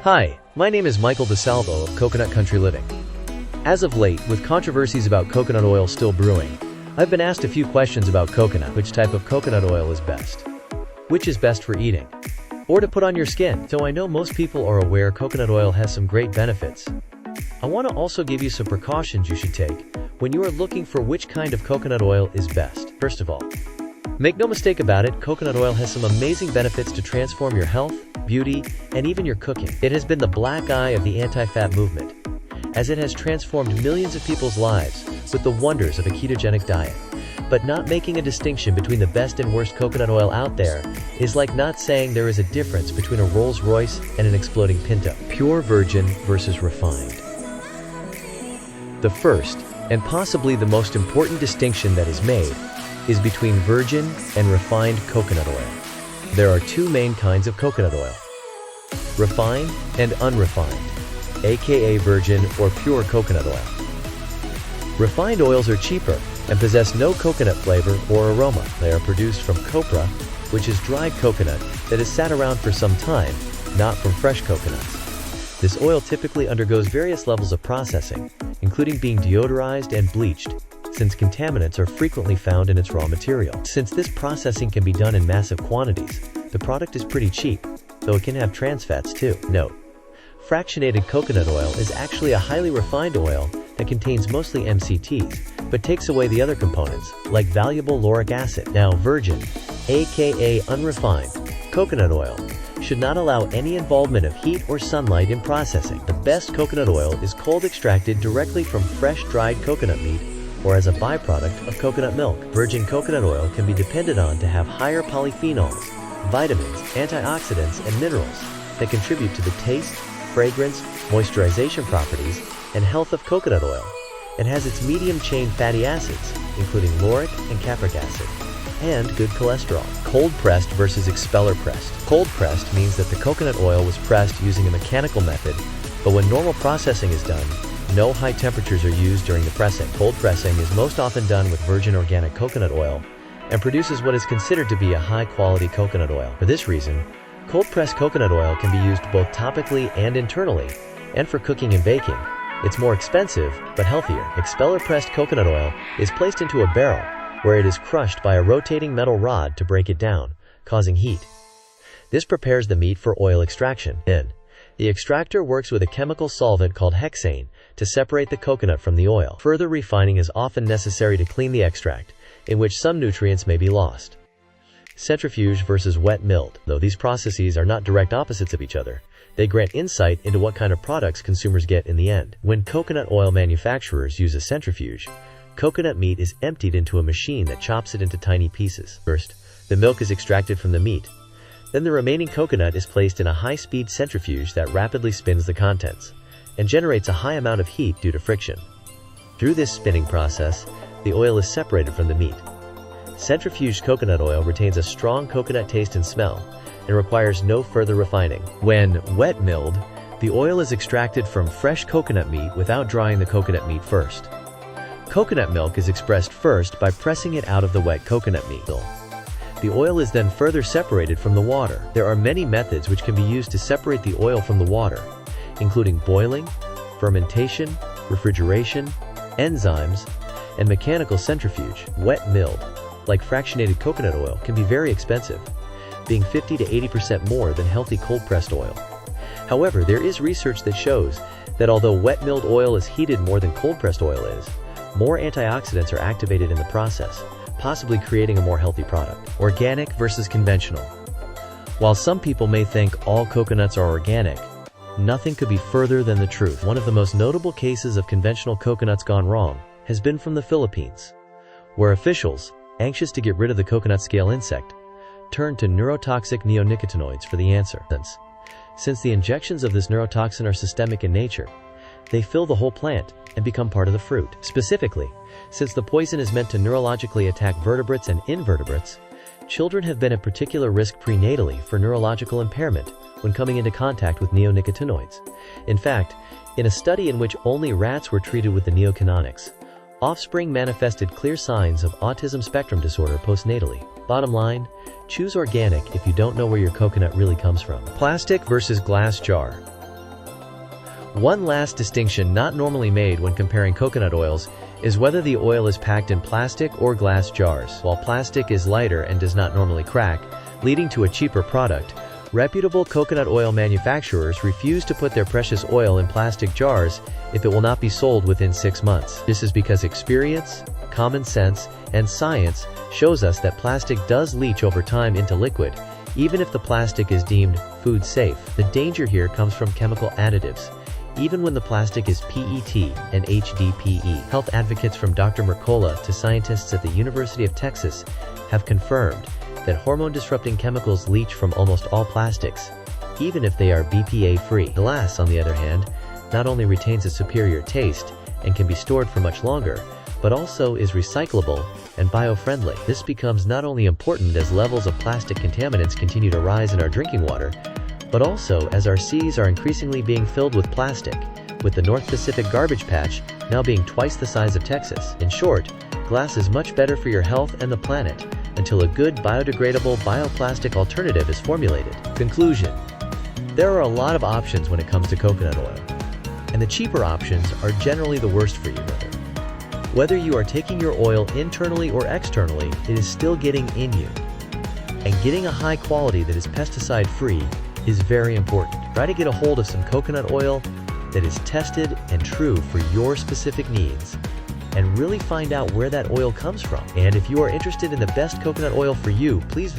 Hi, my name is Michael DeSalvo of Coconut Country Living. As of late, with controversies about coconut oil still brewing, I've been asked a few questions about coconut. Which type of coconut oil is best? Which is best for eating? Or to put on your skin? So I know most people are aware coconut oil has some great benefits. I want to also give you some precautions you should take when you are looking for which kind of coconut oil is best. First of all, make no mistake about it, coconut oil has some amazing benefits to transform your health, beauty, and even your cooking. It has been the black eye of the anti-fat movement, as it has transformed millions of people's lives with the wonders of a ketogenic diet. But not making a distinction between the best and worst coconut oil out there is like not saying there is a difference between a Rolls-Royce and an exploding Pinto. Pure virgin versus refined. The first, and possibly the most important distinction that is made, is between virgin and refined coconut oil. There are two main kinds of coconut oil: refined and unrefined, aka virgin or pure coconut oil. Refined oils are cheaper and possess no coconut flavor or aroma. They are produced from copra, which is dried coconut that has sat around for some time, not from fresh coconuts. This oil typically undergoes various levels of processing, including being deodorized and bleached, since contaminants are frequently found in its raw material. Since this processing can be done in massive quantities, the product is pretty cheap, though it can have trans fats too. Note: fractionated coconut oil is actually a highly refined oil that contains mostly MCTs, but takes away the other components, like valuable lauric acid. Now, virgin, aka unrefined, coconut oil should not allow any involvement of heat or sunlight in processing. The best coconut oil is cold extracted directly from fresh dried coconut meat or as a byproduct of coconut milk. Virgin coconut oil can be depended on to have higher polyphenols, vitamins, antioxidants, and minerals that contribute to the taste, fragrance, moisturization properties, and health of coconut oil. It has its medium-chain fatty acids, including lauric and capric acid, and good cholesterol. Cold-pressed versus expeller-pressed. Cold-pressed means that the coconut oil was pressed using a mechanical method, but when normal processing is done, no high temperatures are used during the pressing. Cold pressing is most often done with virgin organic coconut oil and produces what is considered to be a high-quality coconut oil. For this reason, cold-pressed coconut oil can be used both topically and internally, and for cooking and baking. It's more expensive, but healthier. Expeller-pressed coconut oil is placed into a barrel, where it is crushed by a rotating metal rod to break it down, causing heat. This prepares the meat for oil extraction. Then, the extractor works with a chemical solvent called hexane to separate the coconut from the oil. Further refining is often necessary to clean the extract, in which some nutrients may be lost. Centrifuge versus wet milled. Though these processes are not direct opposites of each other, they grant insight into what kind of products consumers get in the end. When coconut oil manufacturers use a centrifuge, coconut meat is emptied into a machine that chops it into tiny pieces. First, the milk is extracted from the meat. Then the remaining coconut is placed in a high-speed centrifuge that rapidly spins the contents and generates a high amount of heat due to friction. Through this spinning process, the oil is separated from the meat. Centrifuged coconut oil retains a strong coconut taste and smell and requires no further refining. When wet milled, the oil is extracted from fresh coconut meat without drying the coconut meat first. Coconut milk is expressed first by pressing it out of the wet coconut meat. The oil is then further separated from the water. There are many methods which can be used to separate the oil from the water, including boiling, fermentation, refrigeration, enzymes, and mechanical centrifuge. Wet milled, like fractionated coconut oil, can be very expensive, being 50 to 80% more than healthy cold-pressed oil. However, there is research that shows that although wet milled oil is heated more than cold-pressed oil is, more antioxidants are activated in the process, possibly creating a more healthy product. Organic versus conventional. While some people may think all coconuts are organic, nothing could be further than the truth. One of the most notable cases of conventional coconuts gone wrong has been from the Philippines, where officials, anxious to get rid of the coconut scale insect, turned to neurotoxic neonicotinoids for the answer. Since the injections of this neurotoxin are systemic in nature, they fill the whole plant and become part of the fruit. Specifically, since the poison is meant to neurologically attack vertebrates and invertebrates, children have been at particular risk prenatally for neurological impairment when coming into contact with neonicotinoids. In fact, in a study in which only rats were treated with the neocanonics, offspring manifested clear signs of autism spectrum disorder postnatally. Bottom line, choose organic if you don't know where your coconut really comes from. Plastic versus glass jar. One last distinction not normally made when comparing coconut oils is whether the oil is packed in plastic or glass jars. While plastic is lighter and does not normally crack, leading to a cheaper product, reputable coconut oil manufacturers refuse to put their precious oil in plastic jars if it will not be sold within 6 months. This is because experience, common sense, and science shows us that plastic does leach over time into liquid, even if the plastic is deemed food safe. The danger here comes from chemical additives, even when the plastic is PET and HDPE. Health advocates from Dr. Mercola to scientists at the University of Texas have confirmed that hormone-disrupting chemicals leach from almost all plastics, even if they are BPA-free. Glass, on the other hand, not only retains a superior taste and can be stored for much longer, but also is recyclable and bio-friendly. This becomes not only important as levels of plastic contaminants continue to rise in our drinking water, but also as our seas are increasingly being filled with plastic, with the North Pacific garbage patch now being twice the size of Texas. In short, glass is much better for your health and the planet until a good biodegradable bioplastic alternative is formulated. Conclusion: there are a lot of options when it comes to coconut oil, and the cheaper options are generally the worst for you. Whether you are taking your oil internally or externally, it is still getting in you. And getting a high quality that is pesticide-free is very important. Try to get a hold of some coconut oil that is tested and true for your specific needs, and really find out where that oil comes from. And if you are interested in the best coconut oil for you, please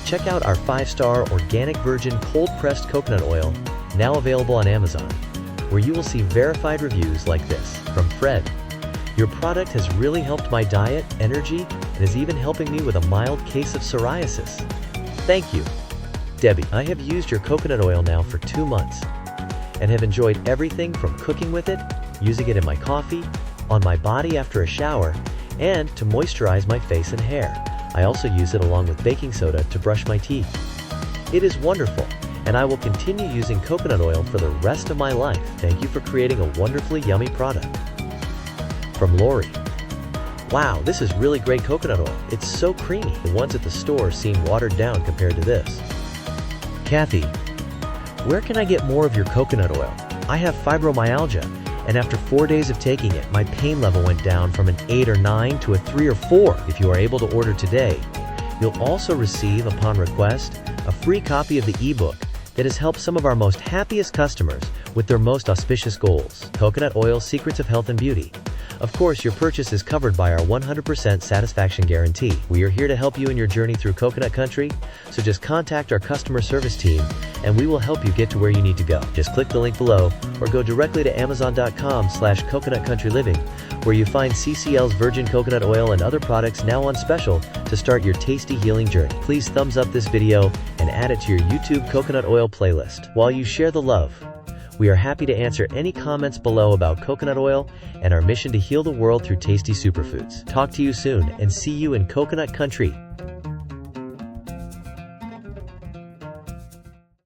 check out our 5-star organic virgin cold-pressed coconut oil, now available on Amazon, where you will see verified reviews like this. From Fred: your product has really helped my diet, energy, and is even helping me with a mild case of psoriasis. Thank you. Debbie: I have used your coconut oil now for 2 months and have enjoyed everything from cooking with it, using it in my coffee, on my body after a shower, and to moisturize my face and hair. I also use it along with baking soda to brush my teeth. It is wonderful, and I will continue using coconut oil for the rest of my life. Thank you for creating a wonderfully yummy product. From Lori: wow, this is really great coconut oil. It's so creamy. The ones at the store seem watered down compared to this. Kathy: where can I get more of your coconut oil? I have fibromyalgia, and after 4 days of taking it, my pain level went down from an 8 or 9 to a 3 or 4. If you are able to order today, you'll also receive, upon request, a free copy of the ebook that has helped some of our most happiest customers with their most auspicious goals. Coconut Oil: Secrets of Health and Beauty. Of course, your purchase is covered by our 100% satisfaction guarantee. We are here to help you in your journey through coconut country, so just contact our customer service team and we will help you get to where you need to go. Just click the link below or go directly to amazon.com/coconutcountryliving, where you find CCL's virgin coconut oil and other products now on special to start your tasty healing journey. Please thumbs up this video and add it to your YouTube coconut oil playlist. While you share the love, we are happy to answer any comments below about coconut oil and our mission to heal the world through tasty superfoods. Talk to you soon and see you in coconut country.